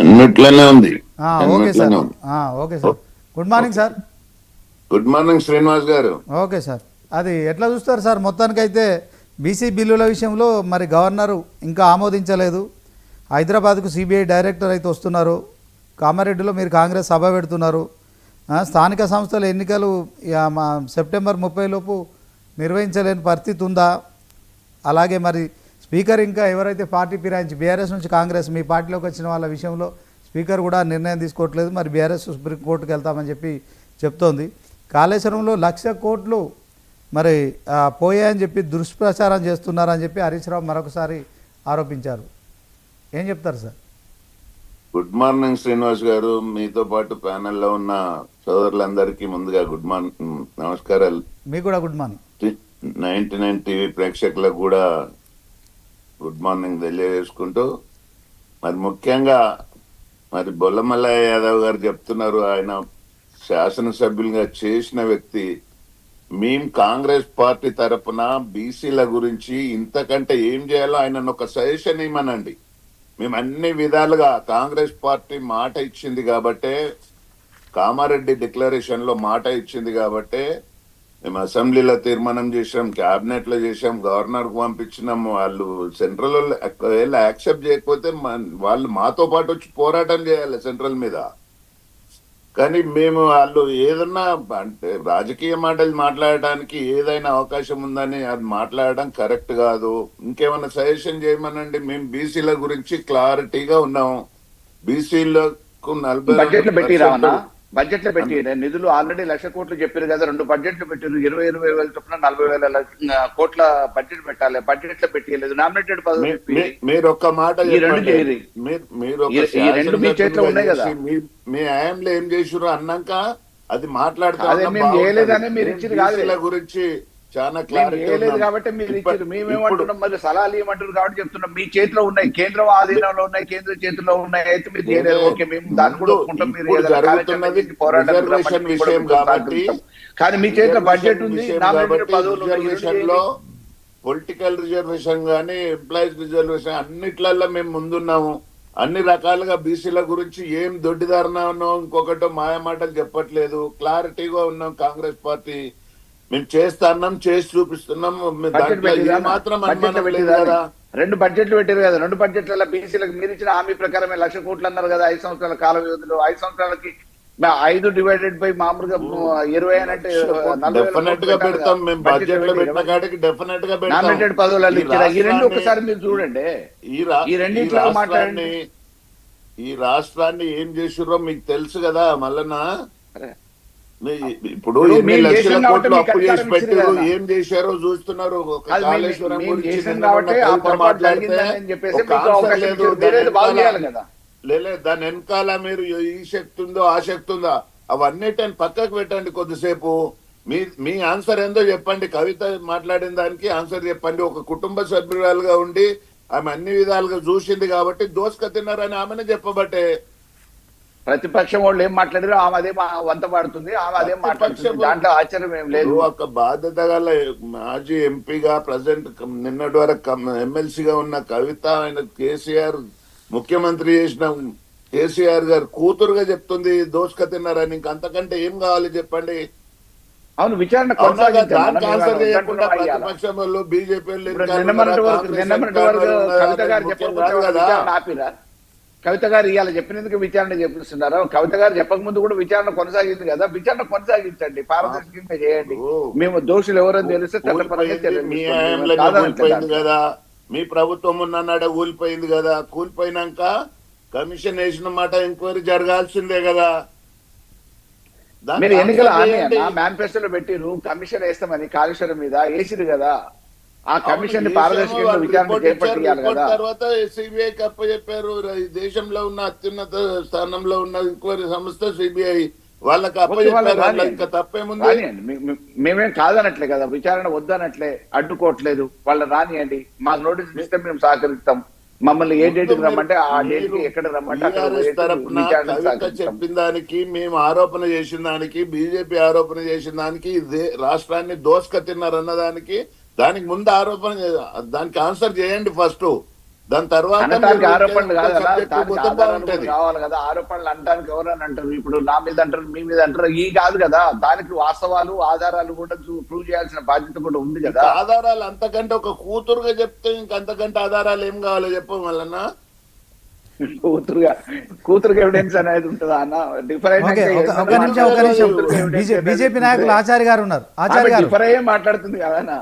అన్నిట్లోనే ఉంది. Okay sir. అన్నిట్లోనే ఉంది. Okay sir. Good morning sir. Good morning Srinivas garu. Okay sir. అది ఎట్లా చూస్తారు సార్? మొత్తానికైతే బీసీ బిల్లుల విషయంలో మరి గవర్నరు ఇంకా ఆమోదించలేదు. హైదరాబాద్కు సిబిఐ డైరెక్టర్ అయితే వస్తున్నారు. కామారెడ్డిలో మీరు కాంగ్రెస్ సభ పెడుతున్నారు. స్థానిక సంస్థల ఎన్నికలు మా సెప్టెంబర్ 30 లోపు నిర్వహించలేని పరిస్థితి ఉందా? అలాగే మరి స్పీకర్ ఇంకా ఎవరైతే పార్టీ ఫిరాయించి బీఆర్ఎస్ నుంచి కాంగ్రెస్ మీ పార్టీలోకి వచ్చిన వాళ్ళ విషయంలో స్పీకర్ కూడా నిర్ణయం తీసుకోవట్లేదు. మరి బీఆర్ఎస్ సుప్రీంకోర్టుకు వెళ్తామని చెప్తోంది. కాళేశ్వరంలో 1,00,000 కోట్లు మరి పోయాయని చెప్పి దుష్ప్రచారం చేస్తున్నారని చెప్పి హరీష్ రావు మరొకసారి ఆరోపించారు. ఏం చెప్తారు సార్? గుడ్ మార్నింగ్ శ్రీనివాస్ గారు. మీతో పాటు ప్యానెల్లో ఉన్న సోదరులందరికీ ముందుగా గుడ్ మార్నింగ్, నమస్కారాలు. మీకు కూడా గుడ్ మార్నింగ్. 99 టీవీ ప్రేక్షకులకు కూడా గుడ్ మార్నింగ్ తెలియజేసుకుంటూ, మరి ముఖ్యంగా మరి బొల్లమల్లయ్య యాదవ్ గారు చెప్తున్నారు, ఆయన శాసనసభ్యులుగా చేసిన వ్యక్తి. మేము కాంగ్రెస్ పార్టీ తరఫున బీసీల గురించి ఇంతకంటే ఏం చేయాలో ఆయన ఒక సజెషన్ ఇవ్వమనండి. మేము అన్ని విధాలుగా కాంగ్రెస్ పార్టీ మాట ఇచ్చింది కాబట్టే, కామారెడ్డి డిక్లరేషన్ లో మాట ఇచ్చింది కాబట్టే మేము అసెంబ్లీలో తీర్మానం చేసాం, క్యాబినెట్ లో చేసాం, గవర్నర్ కు పంపించినాం. వాళ్ళు సెంట్రల్ ఒకవేళ యాక్సెప్ట్ చేయకపోతే వాళ్ళు మాతో పాటు వచ్చి పోరాటం చేయాలి సెంట్రల్ మీద. కానీ మేము వాళ్ళు ఏదన్నా అంటే రాజకీయ మాటలు మాట్లాడడానికి ఏదైనా అవకాశం ఉందని అది మాట్లాడడం కరెక్ట్ కాదు. ఇంకేమైనా సజెషన్ చేయమనండి. మేము బీసీల గురించి క్లారిటీగా ఉన్నాము. బీసీలకు 40 బడ్జెట్ లో పెట్టి నిధులు ఆల్రెడీ 1,00,000 కోట్లు చెప్పారు కదా. 2 బడ్జెట్లు పెట్టారు. 20,000 వేల చొప్పున 40,000 కోట్ల బడ్జెట్ పెట్టాలి. బడ్జెట్ లో పెట్టలేదు. నామినేటెడ్ పదవి మీరు ఒక్క మాట మీ చేతిలో ఉన్నాయి కదా. మీ హయాంలో ఏం చేసారు అన్నాక అది మాట్లాడుతా మీరు ఇచ్చింది కాదు గురించి చాలా క్లారిటీ కాబట్టి మీరు ఇచ్చారు. మేమేమంటున్నాం మరి సలహాలు ఏమంటారు కాబట్టి చెప్తున్నాం. మీ చేతిలో ఉన్నాయి, కేంద్రం ఆధీనంలో ఉన్నాయి, కేంద్ర చేతిలో ఉన్నాయి. అయితే మీరు చేయలేదు. ఓకే, మేము దాన్ని కూడా ఒప్పుకుంటాం. మీరు పోరాటం విషయం కాబట్టి, కానీ మీ చేతిలో బడ్జెట్ ఉంది, పదవులు, పొలిటికల్ రిజర్వేషన్ గానీ ఎంప్లాయీస్ రిజర్వేషన్ అన్నిట్లల్లో మేము ముందున్నాము. అన్ని రకాలుగా బీసీల గురించి ఏం దొడ్డిదారునో ఇంకొకటో మాయమాటలు చెప్పట్లేదు. క్లారిటీగా ఉన్నాం. కాంగ్రెస్ పార్టీ మేము చేస్తున్నాం, చేసి చూపిస్తున్నాం. మాత్రం 2 బడ్జెట్లు పెట్టారు కదా. 2 బడ్జెట్ల బీసీలకు మీరు ఇచ్చిన హామీ ప్రకారమే 1,00,000 కోట్లు అన్నారు కదా. 5 సంవత్సరాల కాల వ్యవధిలో 5 సంవత్సరాలకి 5 డివైడెడ్ బై మామూలుగా 20 అంటే నామినేటెడ్ పదవులు ఇచ్చారు. ఈ 2 ఒకసారి మీరు చూడండి. ఈ రెండింటిలో మాట్లాడండి. ఈ రాష్ట్రాన్ని ఏం చేసిర్రో మీకు తెలుసు కదా. మళ్ళా ఇప్పుడు 8,00,000 కోట్లు అప్పు చేసి పెట్టారు. ఏం చేశారో చూస్తున్నారు. కాళేశ్వరం గురించి మాట్లాడితే దాని వెనకాల మీరు ఈ శక్తి ఉందో ఆ శక్తి ఉందో అవన్నిటిని పక్కకు పెట్టండి. కొద్దిసేపు మీ ఆన్సర్ ఏందో చెప్పండి. కవిత మాట్లాడిన దానికి ఆన్సర్ చెప్పండి. ఒక కుటుంబ సభ్యురాలుగా ఉండి ఆమె అన్ని విధాలుగా చూసింది కాబట్టి దోసుక తిన్నారని ఆమెనే చెప్పబట్టే. ప్రతిపక్షం వాళ్ళు ఏం మాట్లాడారో ఆమె అదే వంత పాడుతుంది, ఆమె అదే మాట్లాడుతుంది. దాంట్లో ఆశ్చర్యం ఏం లేదు. ఒక బాధ్యత గల మాజీ ఎంపీగా ప్రజెంట్ నిన్నటి వరకు ఎమ్మెల్సీగా ఉన్న కవిత, ఆయన కేసీఆర్ ముఖ్యమంత్రి చేసిన కేసీఆర్ గారు కూతురుగా చెప్తుంది దోసుక తిన్నారని. ఇంకంతకంటే ఏం కావాలి చెప్పండి? అవును, విచారణ ఆన్సర్ చేయకుండా ప్రతిపక్షం వాళ్ళు బీజేపీ ఆపిరా? కవిత గారు ఇవాళ చెప్పినందుకు విచారణ చేపిస్తున్నారు. కవిత గారు చెప్పక ముందు కూడా విచారణ కొనసాగింది కదా. విచారణ కొనసాగించండి, పారదర్శకంగా చేయండి. మేము దోషులు ఎవరని తెలిస్తే కదా. మీ ప్రభుత్వం ఉన్ననాడ కూలిపోయింది కదా. కూలిపోయినాక కమిషన్ వేసిన మాట ఎంక్వైరీ జరగాల్సిందే కదా. మీరు ఎన్నికల మేనిఫెస్టోలో పెట్టిరు కమిషన్ వేస్తామని. కాళేశ్వరం మీద వేసిరు కదా. ఆ కమిషన్ పారదర్శకంగా విచారణ చేపట్టాలి కదా. తర్వాత సిబిఐకి అప్పచెప్పారు. దేశంలో ఉన్న అత్యున్నత స్థానంలో ఉన్న ఎంక్వైరీ సంస్థ సిబిఐ వాళ్ళకి అప్పచెప్పారు. ఇంకా తప్పేముంది? మేమేం కాదనట్లే కదా, విచారణ వద్దనట్లే, అడ్డుకోవట్లేదు. వాళ్ళని రానియండి, మాకు నోటీసులు ఇస్తే మేము సహకరిస్తాం. మమ్మల్ని ఏ డేట్కి రమ్మంటే ఆ డేట్ కి ఎక్కడ రమ్మంటే చెప్పిన దానికి, మేము ఆరోపణ చేసిన దానికి, బీజేపీ ఆరోపణ చేసిన దానికి, రాష్ట్రాన్ని దోసుక తిన్నారన్న దానికి ముందు ఆరోపణ, దానికి ఆన్సర్ చేయండి ఫస్ట్. దాని తర్వాత అనటానికి మీరు ఆరోపణలు ఇంకొక కాదు కదా, subject దానికి పోతే ఆధారాలు బాగుంటది. కూడా కావాలి కదా. ఆరోపణలు అంటానికి ఎవరని అంటారు, ఇప్పుడు నా మీద అంటారు, మీ మీద అంటారు, ఈ కాదు కదా. దానికి వాస్తవాలు ఆధారాలు కూడా ప్రూవ్ చేయాల్సిన బాధ్యత కూడా ఉంది కదా. ఆధారాలు అంతకంటే ఒక కూతురుగా చెప్తే ఇంకంతకంటే ఆధారాలు ఏం కావాలో చెప్పు మళ్ళన్నా. కూతురుగా ఎవిడెన్స్ అనేది ఉంటుందా అన్న? డిఫరెంట్ ఓకే ఒక నిమిషం బీజేపీ నాయకులు ఆచార్య గారు ఉన్నారు. ఆచార్య గారు డిఫరెంట్ మాట్లాడుతుంది కదా అన్న.